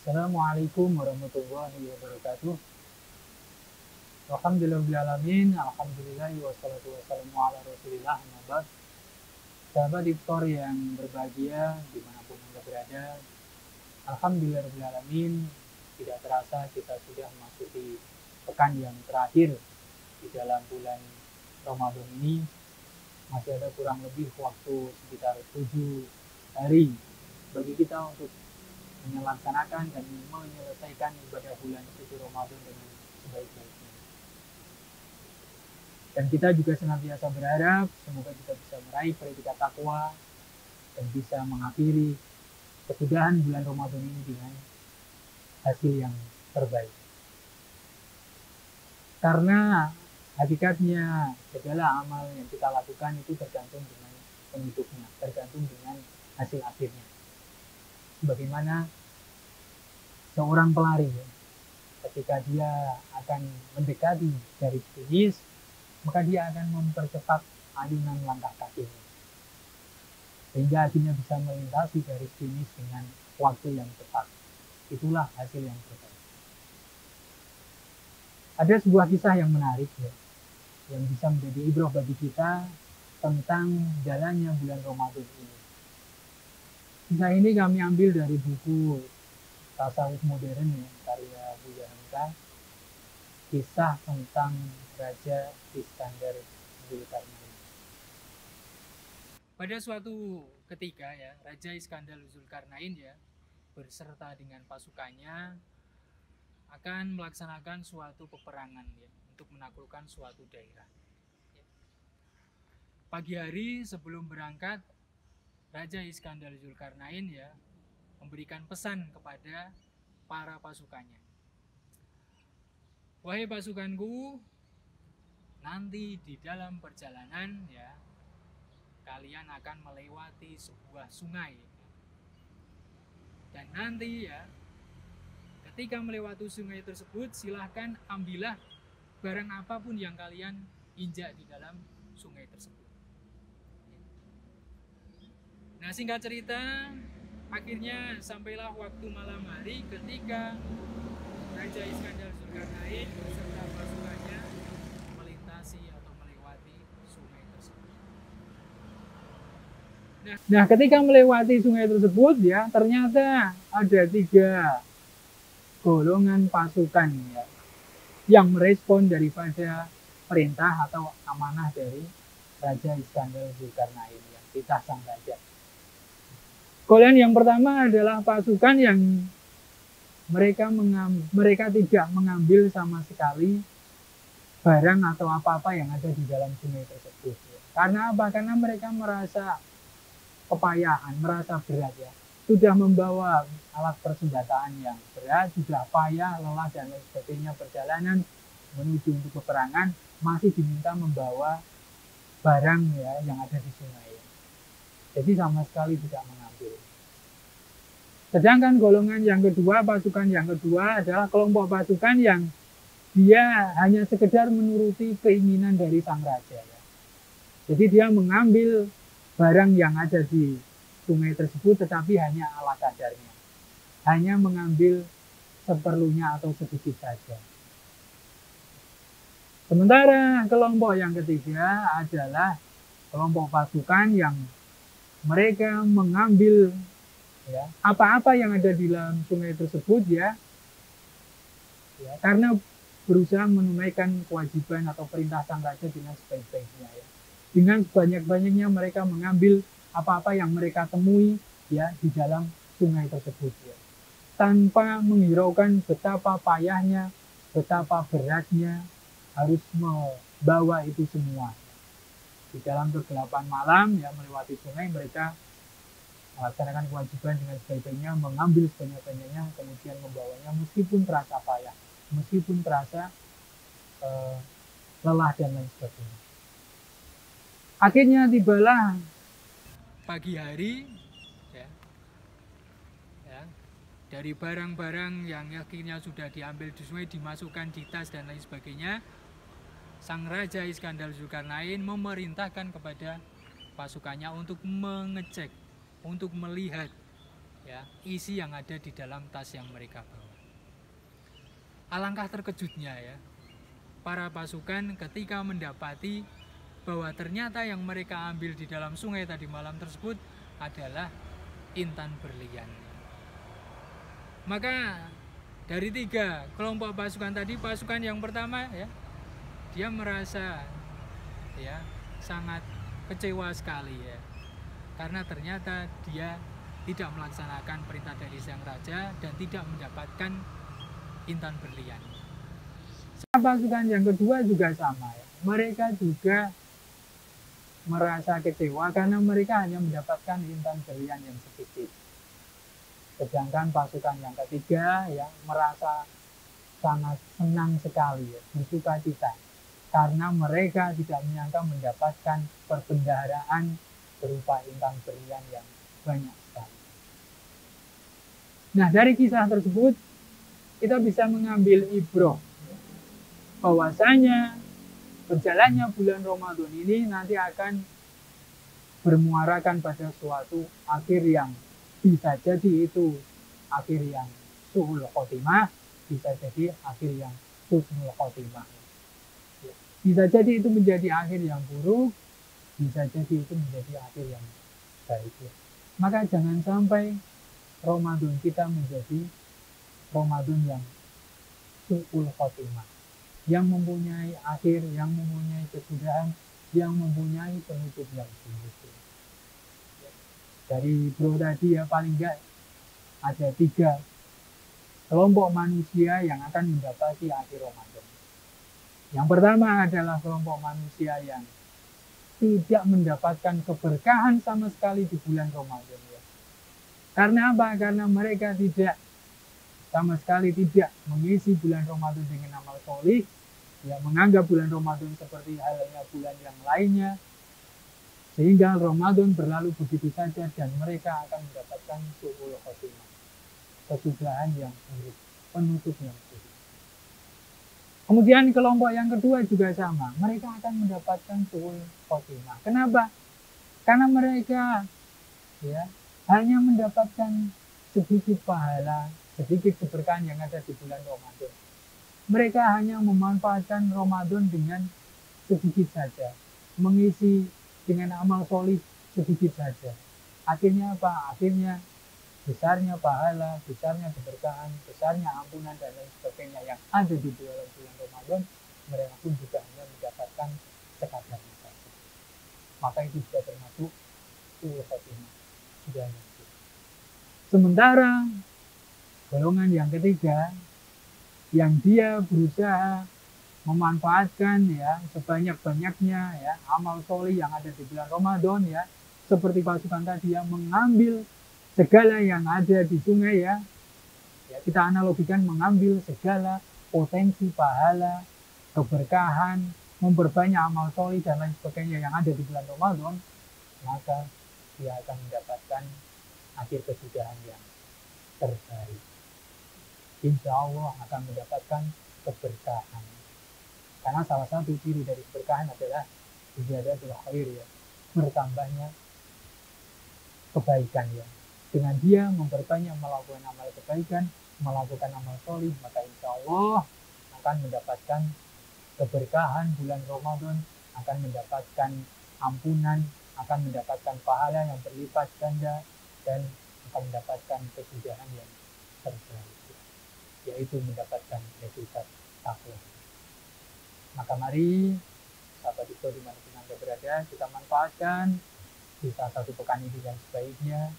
Assalamualaikum warahmatullahi wabarakatuh. Alhamdulillahirrahmanirrahim. Alhamdulillahi wassalatu wassalamu ala rasulillah. Sahabat iftar yang berbahagia dimanapun Anda berada, Alhamdulillahirrahmanirrahim. Tidak terasa kita sudah memasuki pekan yang terakhir di dalam bulan Ramadan ini. Masih ada kurang lebih waktu sekitar 7 hari bagi kita untuk melaksanakan dan menyelesaikan ibadah bulan suci Ramadan dengan sebaik-baiknya. Dan kita juga senantiasa berharap semoga kita bisa meraih predikat takwa dan bisa mengakhiri kesudahan bulan Ramadan ini dengan hasil yang terbaik. Karena hakikatnya segala amal yang kita lakukan itu tergantung dengan penutupnya, tergantung dengan hasil akhirnya. Bagaimana seorang pelari ketika dia akan mendekati garis finish, maka dia akan mempercepat ayunan langkah kakinya sehingga akhirnya bisa melintasi garis finish dengan waktu yang tepat. Itulah hasil yang terbaik. Ada sebuah kisah yang menarik yang bisa menjadi ibrah bagi kita tentang jalannya bulan Ramadan ini. Kisah ini kami ambil dari buku Tasawuf Modern karya Buya Hamka, kisah tentang Raja Iskandar Zulkarnain. Pada suatu ketika Raja Iskandar Zulkarnain berserta dengan pasukannya akan melaksanakan suatu peperangan untuk menaklukkan suatu daerah. Pagi hari sebelum berangkat, Raja Iskandar Zulkarnain memberikan pesan kepada para pasukannya. Wahai pasukanku, nanti di dalam perjalanan kalian akan melewati sebuah sungai. Dan nanti ketika melewati sungai tersebut, silahkan ambillah barang apapun yang kalian injak di dalam sungai tersebut. Nah, singkat cerita, akhirnya sampailah waktu malam hari ketika Raja Iskandar Zulkarnain beserta pasukannya melintasi atau melewati sungai tersebut. Nah, ketika melewati sungai tersebut ternyata ada 3 golongan pasukan yang merespon daripada perintah atau amanah dari Raja Iskandar Zulkarnain, titah sang raja. Golongan yang pertama adalah pasukan yang mereka tidak mengambil sama sekali barang atau apa-apa yang ada di dalam sungai tersebut. Karena apa? Karena mereka merasa kepayahan, merasa berat Sudah membawa alat persenjataan yang berat, sudah payah, lelah dan lain sebagainya, perjalanan menuju untuk peperangan, masih diminta membawa barang yang ada di sungai. Jadi sama sekali tidak mengambil. Sedangkan golongan yang kedua, pasukan yang kedua adalah kelompok pasukan yang dia hanya sekedar menuruti keinginan dari sang raja. Jadi dia mengambil barang yang ada di sungai tersebut tetapi hanya ala kadarnya. Hanya mengambil seperlunya atau sedikit saja. Sementara kelompok yang ketiga adalah kelompok pasukan yang mereka mengambil apa-apa yang ada di dalam sungai tersebut karena berusaha menunaikan kewajiban atau perintah sang raja dengan sebaik-baiknya Dengan sebanyak-banyaknya mereka mengambil apa-apa yang mereka temui di dalam sungai tersebut tanpa menghiraukan betapa payahnya, betapa beratnya harus membawa itu semua. Di dalam kegelapan malam melewati sungai, mereka melaksanakan kewajiban dengan sebaik-baiknya, mengambil sebanyak-banyaknya, kemudian membawanya meskipun terasa payah, meskipun terasa lelah dan lain sebagainya. Akhirnya tibalah pagi hari dari barang-barang yang akhirnya sudah diambil di sungai, dimasukkan di tas dan lain sebagainya. Sang Raja Iskandar Zulkarnain memerintahkan kepada pasukannya untuk mengecek, untuk melihat ya isi yang ada di dalam tas yang mereka bawa. Alangkah terkejutnya ya para pasukan ketika mendapati bahwa ternyata yang mereka ambil di dalam sungai tadi malam tersebut adalah intan berlian. Maka dari 3 kelompok pasukan tadi, pasukan yang pertama ya, dia merasa ya sangat kecewa sekali ya, karena ternyata dia tidak melaksanakan perintah dari sang raja dan tidak mendapatkan intan berlian. Pasukan yang kedua juga sama ya, mereka juga merasa kecewa karena mereka hanya mendapatkan intan berlian yang sedikit. Sedangkan pasukan yang ketiga ya merasa sangat senang sekali ya, bersuka cita karena mereka tidak menyangka mendapatkan perbendaharaan berupa intan berlian yang banyak sekali. Nah, dari kisah tersebut kita bisa mengambil ibrah bahwasanya berjalannya bulan Ramadan ini nanti akan bermuarakan pada suatu akhir yang bisa jadi itu akhir yang su'ul khotimah, bisa jadi akhir yang husnul khotimah. Bisa jadi itu menjadi akhir yang buruk, bisa jadi itu menjadi akhir yang baik. Maka jangan sampai Ramadan kita menjadi Ramadan yang su'ul khotimah, yang mempunyai akhir, yang mempunyai kesudahan, yang mempunyai penutup yang buruk. Dari bro tadi ya, paling enggak ada 3 kelompok manusia yang akan mendapati akhir Ramadan. Yang pertama adalah kelompok manusia yang tidak mendapatkan keberkahan sama sekali di bulan Ramadan ya. Karena apa? Karena mereka tidak sama sekali tidak mengisi bulan Ramadan dengan amal solih, ya, menganggap bulan Ramadan seperti halnya bulan yang lainnya, sehingga Ramadan berlalu begitu saja dan mereka akan mendapatkan su'ul khotimah, kesudahan yang buruk, penutup yang buruk. Kemudian kelompok yang kedua juga sama, mereka akan mendapatkan su'ul khotimah. Kenapa? Karena mereka ya hanya mendapatkan sedikit pahala, sedikit keberkahan yang ada di bulan Ramadan. Mereka hanya memanfaatkan Ramadan dengan sedikit saja, mengisi dengan amal solih sedikit saja. Akhirnya apa? Akhirnya besarnya pahala, besarnya keberkahan, besarnya ampunan dan lain sebagainya yang ada di dalam bulan Ramadan, mereka pun juga hanya mendapatkan sekadar saja. Maka itu sudah termasuk su'ul khotimah, sudah masuk. Sementara golongan yang ketiga, yang dia berusaha memanfaatkan ya sebanyak-banyaknya ya amal solih yang ada di bulan Ramadan ya, seperti pasukan tadi yang mengambil segala yang ada di sungai ya, kita analogikan mengambil segala potensi pahala, keberkahan, memperbanyak amal solih dan lain sebagainya yang ada di bulan Ramadan, maka dia akan mendapatkan akhir kesudahan yang terbaik. Insya Allah akan mendapatkan keberkahan. Karena salah satu ciri dari keberkahan adalah ziyadatul khair ya, bertambahnya kebaikan ya. Dengan dia memperbanyak melakukan amal kebaikan, melakukan amal solih, maka insya Allah akan mendapatkan keberkahan bulan Ramadan, akan mendapatkan ampunan, akan mendapatkan pahala yang berlipat ganda, dan akan mendapatkan kesudahan yang terbaik, yaitu mendapatkan resultat takwa. Maka mari sahabat itu dimanapun Anda berada, kita manfaatkan sisa 1 pekan ini yang sebaiknya.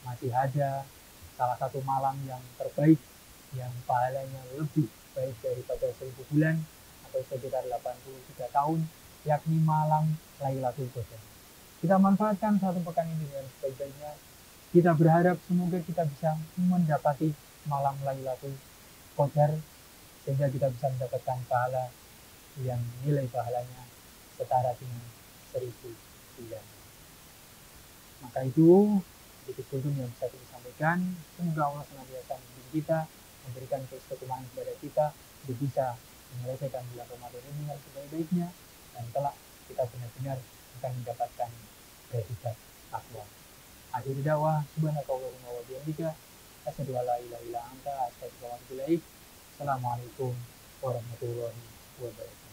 Masih ada salah satu malam yang terbaik, yang pahalanya lebih baik daripada 1000 bulan atau sekitar 83 tahun, yakni malam Lailatul Qadar. Kita manfaatkan 1 pekan ini dengan sebaik-baiknya. Kita berharap semoga kita bisa mendapati malam Lailatul Qadar, sehingga kita bisa mendapatkan pahala yang nilai pahalanya setara dengan 1000 bulan. Maka itu sedikit kultum yang bisa kita sampaikan. Semoga Allah senantiasa membimbing kita, memberikan keistimewaan kepada kita untuk bisa menyelesaikan bulan Ramadan ini yang sebaik-baiknya, dan kelak kita benar-benar akan mendapatkan resultat takwa. Akhir dakwah subhanakallahumma wa bihamdika asyhadu an la ilaha illa anta astaghfiruka wa atubu ilaik. Assalamualaikum warahmatullahi wabarakatuh.